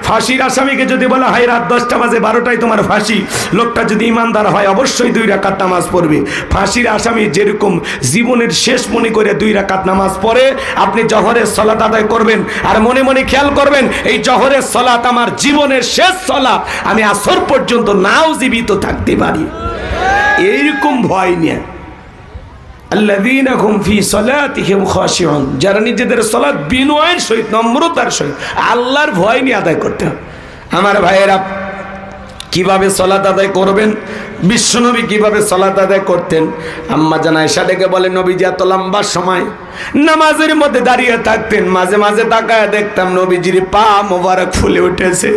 ফাঁসির আসামিকে যদি বলা হয় রাত 10টা বাজে 12টায় তোমার ফাঁসি, লোকটা যদি ইমানদার হয় অবশ্যই 2 রাকাত নামাজ পড়বে। ফাঁসির আসামি যেরকম জীবনের শেষ মনে করে 2 রাকাত নামাজ পড়ে, আপনি জহরের সালাত আদায় করবেন আর মনে মনে খেয়াল করবেন এই জহরের সালাত আমার জীবনের শেষ সালাত, আমি আসর পর্যন্ত নাও জীবিত থাকতে পারি। এইরকম ভয় নিয়ে আল্লাযীনা হুম ফী সালাতিহিম খাশিউন, যারা নিজেদের সালাত বিনয়ের সহিত নম্রতার সহিত আল্লাহর ভয় নিয়ে আদায় করতে হবে। আমার ভাইয়েরা, কিভাবে সালাত আদায় করবেন? বিশ্বনবী কিভাবে সালাত আদায় করতেন? আম্মা জান আয়েশা ডেকে বলেন, নবীজি এত লম্বা সময় নামাজের মধ্যে দাঁড়িয়ে থাকতেন, মাঝে মাঝে তাকায় দেখতাম নবীজির পা মোবারক ফুলে উঠেছে।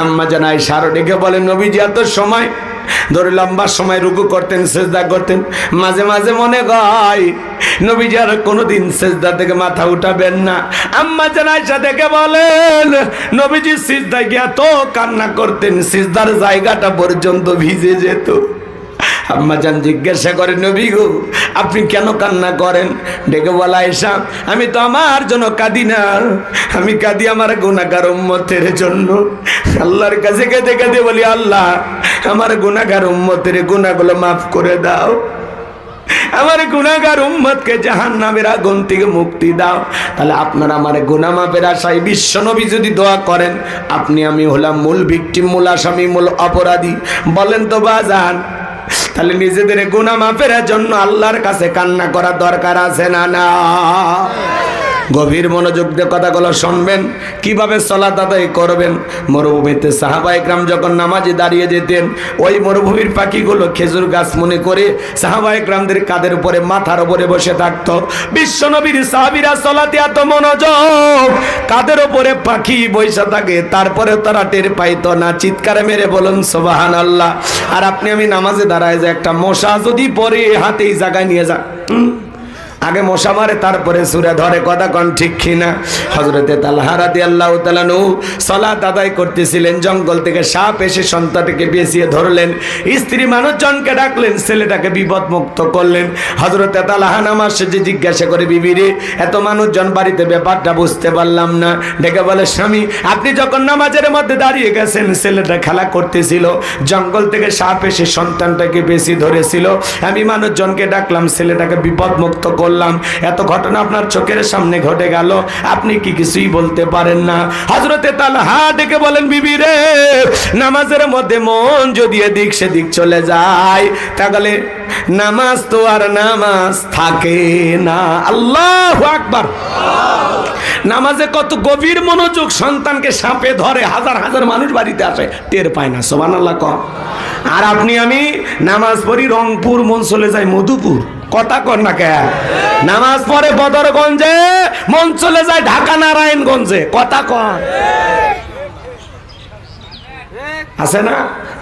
আম্মা জান আয়েশা ডেকে বলেন, নবীজি এত সময় ধরে লম্বা সময় রুকু করতেন, সেজদা করতেন, মাঝে মাঝে মনে হয় নবীজি আর কোনোদিন সেজদা থেকে মাথা উঠাবেন না। আম্মা জান আয়েশা দেখে বলেন, নবীজি সিজদায় গিয়ে এত কান্না করতেন, সিজদার জায়গাটা পর্যন্ত ভিজে যেত। আম্মা জান জিজ্ঞাসা করে, নবী গো আপনি কেন কান্না করেন? ডেকে বলা, আয়েশা আমি তো আমার জন্য কাঁদি না, আমি কাঁদি আমার গুনাহগার উম্মতের জন্য। আল্লাহর কাছে কেঁদে কেঁদে বলি, আল্লাহ আমার গুনাহগার উম্মতের গুনাহগুলো মাফ করে দাও, আমার গুনাহগার উম্মতকে জাহান্নামের আগুন থেকে মুক্তি দাও। তাহলে আপনারা আমার গুনাহ মাফের আশায় বিশ্বনবী যদি দোয়া করেন, আপনি আমি হলাম মূল ভিকটিম, মূল আসামি, মূল অপরাধী। বলেন তো বাজান, তাহলে নিজেদের গুনাহ মাফের জন্য আল্লাহর কাছে কান্না করা দরকার আছে না? না। গভীর মনোযোগ দিয়ে কথাগুলো শুনবেন, কিভাবে সালাত আদায় করবেন। মরুভূমিতে সাহাবায়ে কেরাম যখন নামাজে দাঁড়িয়ে যেতেন, ওই মরুভূমির পাখিগুলো খেজুর গাছ মনে করে সাহাবায়ে কেরামদের কাঁধের উপরে, মাথার উপরে বসে থাকতো। বিশ্বনবীর সাহাবীরা সালাতে এত মনোযোগ, কাঁধের উপরে পাখি বসে থাকে, তারপরে তারা টের পাইতো না। চিৎকারে মেরে বলুন সুবহানাল্লাহ। আর আপনি আমি নামাজে দাঁড়ায় যে একটা মশা যদি পরে হাতে এই জায়গায় নিয়ে যান, আগে মশা মারে তারপরে সূরা ধরে, কথা কোন ঠিক কিনা? হযরতে তালহা রাদিয়াল্লাহু তাআলা নু সালাত আদায় করতেছিলেন, জঙ্গল থেকে সাপ এসে সন্তানটাকে পেঁচিয়ে ধরলেন, স্ত্রী মানুষজনকে ডাকলেন, ছেলেটাকে বিপদমুক্ত করলেন। হযরতে তালহা নামাজ শেষে জিজ্ঞাসা করে, বিবি রে এত মানুষজন বাড়িতে, ব্যাপারটা বুঝতে পারলাম না। ডেকে বলে, স্বামী আপনি যখন নামাজের মধ্যে দাঁড়িয়ে গেছেন, ছেলেটা খেলা করতেছিল, জঙ্গল থেকে সাপ এসে সন্তানটাকে পেঁচিয়ে ধরেছিল, আমি মানুষজনকে ডাকলাম, ছেলেটাকে বিপদমুক্ত করলাম। এত ঘটনা আপনার চোখের সামনে ঘটে গেল, আপনি কি কিছুই বলতে পারেন না? হযরতে তালহা ডেকে বলেন, বিবি রে নামাজের মধ্যে মন যদি এদিক সেদিক চলে যায়, তাহলে নামাজ তো আর নামাজ থাকে না। আল্লাহু আকবার। নামাজে কত গভীর মনোযোগ, সন্তানকে সাপে ধরে, হাজার হাজার মানুষ বাড়িতে আসে, টের পায় না। সুবহানাল্লাহ কর। আর আপনি আমি নামাজ পড়ি রংপুর, মন চলে যায় মধুপুর, কথা কর না কে? নামাজ পড়ে বদরগঞ্জে, মন চলে যায় ঢাকা নারায়ণগঞ্জে, কথা কর আছে না?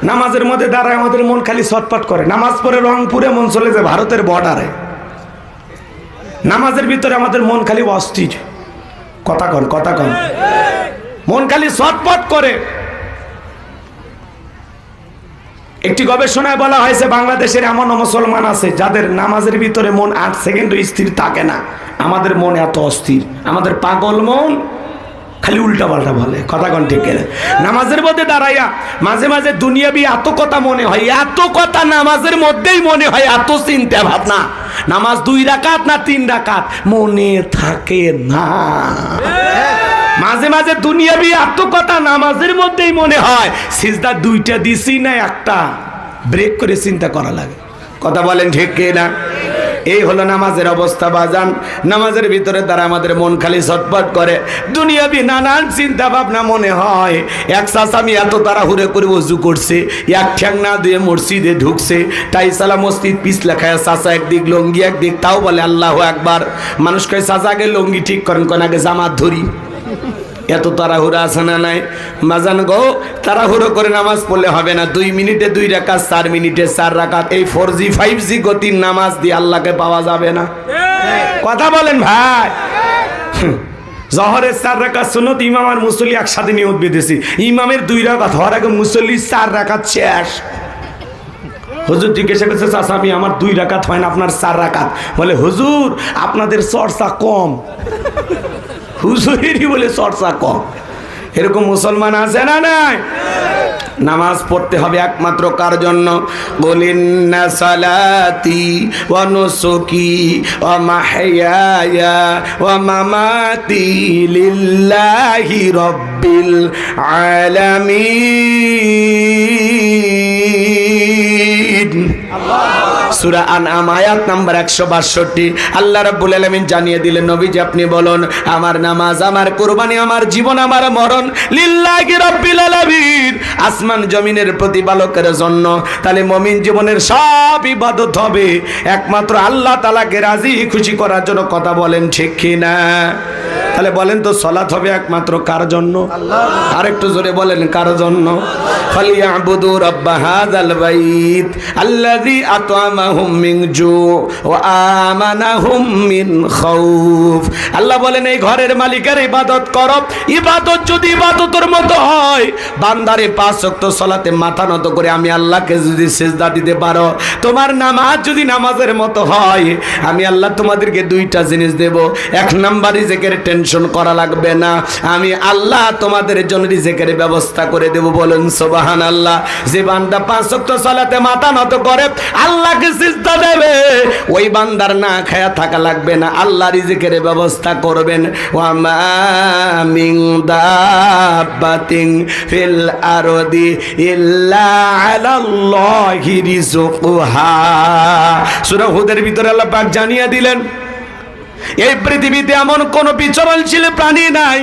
নামাজের মধ্যে দাঁড়ায় আমাদের মন খালি ছটফট করে। নামাজ পড়ে রংপুরে, মন চলে যায় ভারতের বর্ডারে। নামাজের ভিতরে আমাদের মন খালি অস্থির, কথা কন, কথা কন, মন খালি ছটফট করে। একটি গবেষণায় বলা হয়েছে, বাংলাদেশের এমন মুসলমান আছে যাদের নামাজের ভিতরে মন 8 সেকেন্ড স্থির থাকে না। আমাদের মন এত অস্থির, আমাদের পাগল মন খালি উল্টা পাল্টা বলে, কথা কোন ঠিক না? নামাজের মধ্যে দাঁড়াইয়া মাঝে মাঝে দুনিয়াবি এত কথা মনে হয়, এত কথা নামাজের মধ্যেই মনে হয়, এত চিন্তা ভাবনা। নামাজ 2 রাকাত না 3 রাকাত মনে থাকে না। মাঝে মাঝে দুনিয়াবি এত কথা নামাজের মধ্যেই মনে হয়, সিজদা 2টা দিছি না একটা, ব্রেক করে চিন্তা করা লাগে, কথা বলেন ঠিক কিনা? এই হলো নামাজের অবস্থা বাজান। নামাজের ভিতরে তারা আমাদের মন খালি ছটফট করে, দুনিয়াবি নানান চিন্তা ভাবনা মনে হয়। এক চাচামি এত তাড়াহুড়ো করে ওযু করছে, এক ঠ্যাং না দিয়ে মসজিদে ঢুকছে, তাই সালা মসজিদ পিছলা খায়, চাচা একদিক লঙ্গি একদিক, তাও বলে আল্লাহু আকবার। মানুষ কয় চাচা আগে লঙ্গি ঠিক করেন, কোন আগে জামাত ধরি। এত তাড়াহুড়ো আছে না নাই বাজান গো? তাড়াহুড়ো করে নামাজ পড়লে হবে না। 2 মিনিটে 2 রাকাত, 4 মিনিটে 4 রাকাত, এই 4G 5G গতির নামাজ দিয়ে আল্লাহকে পাওয়া যাবে না, কথা বলেন ভাই? জহরের 4 রাকাত সুন্নত, ইমাম আর মুসল্লি একসাথে নিয়ত বেঁধেছি, ইমামের 2 রাকাত হওয়ার আগে মুসল্লি 4 রাকাত শেষ। হুজুর জিজ্ঞাসা করছে, চাচা আমি আমার 2 রাকাত হয় না, আপনার 4 রাকাত। বলে হুজুর আপনাদের চর্চা কম। হুজুরেরই বলে চর্চা কম। এরকম মুসলমান আছে না নাই? নামাজ পড়তে হবে একমাত্র কার জন্য? বলিন্না সালাতি ওয়া নুসুকি ওয়া মাহইয়ায়া ওয়া মামাতি লিল্লাহি রাব্বিল আলামিন। সূরা আনআম আয়াত নাম্বার 162। আল্লাহ রাব্বুল আলামিন জানিয়ে দিলেন, নবীজি আপনি বলুন, আমার নামাজ, আমার কুরবানি, আমার জীবন, আমার মরণ লিল্লাহি রাব্বিল আলামিন, আসমান জমিনের প্রতিপালকের জন্য। তাহলে মুমিন জীবনের সব ইবাদত হবে একমাত্র আল্লাহ তাআলাকে রাজি খুশি করার জন্য। কথা বলেন ঠিক কি না? তাহলে বলেন তো সালাত হবে একমাত্র কার জন্য? আল্লাহ। আরেকটু জোরে বলেন কার জন্য? ফালিয়াবুদু রাব্বা হাযাল বাইত আল্লাযী আত'আমাহুম মিন জু' ওয়া আমানাহুম মিন খাউফ। আল্লাহ বলেন এই ঘরের মালিকের ইবাদত করো। ইবাদত যদি ইবাদতের মতো হয়, বান্দারে 5 ওয়াক্ত সালাতে মাথা নত করে আমি আল্লাহকে যদি সিজদা দিতে পারো, তোমার নামাজ যদি নামাজের মতো হয়, আমি আল্লাহ তোমাদেরকে 2টা জিনিস দেব। 1 নাম্বার রিজিকের টেনশন করা লাগবে না, আমি আল্লাহ তোমাদের জন্য রিজিকের ব্যবস্থা করে দেব। বলেন সুবহানাল্লাহ। যে বান্দা 5 ওয়াক্ত সালাতে মাথা নত করে আল্লাহকে সিজদা দেবে, ওই বান্দার না খায়া থাকা লাগবে না, আল্লাহ রিজিকের ব্যবস্থা করবেন। ওয়া মা মিন দাব্বাতিন ফিল আরদি ইল্লা আলাল্লাহি রিজকুহা। সূরা হুদের ভিতরে আল্লাহ পাক জানিয়ে দিলেন, এই পৃথিবীতে এমন কোন বিচরণশীল প্রাণী নাই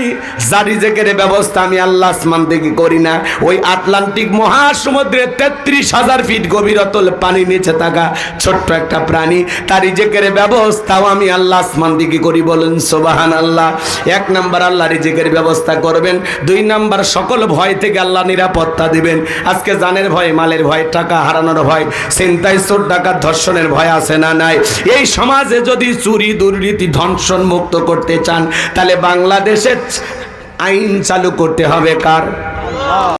যার রিজিকের ব্যবস্থা আমি আল্লাহ আসমান থেকে করি না। ওই আটলান্টিক মহাসমুদ্রের 33,000 ফিট গভীরতল পানি নিচে থাকা ছোট্ট একটা প্রাণী, তার রিজিকের ব্যবস্থাও আমি আল্লাহ আসমান থেকে করি। বলেন সুবহানাল্লাহ। 1 নাম্বার আল্লাহ রিজিকের ব্যবস্থা করবেন। 2 নাম্বার সকল ভয় থেকে আল্লাহ নিরাপত্তা দিবেন। আজকে জানের ভয়, মালের ভয়, টাকা হারানোর ভয়, ছিনতাই, চোর ডাকাত, ধর্ষণের ভয় আছে না নাই? এই সমাজে যদি চুরি দুর্নীতি ধর্ষণ মুক্ত করতে চান, তাহলে বাংলাদেশে আইন চালু করতে হবে কার?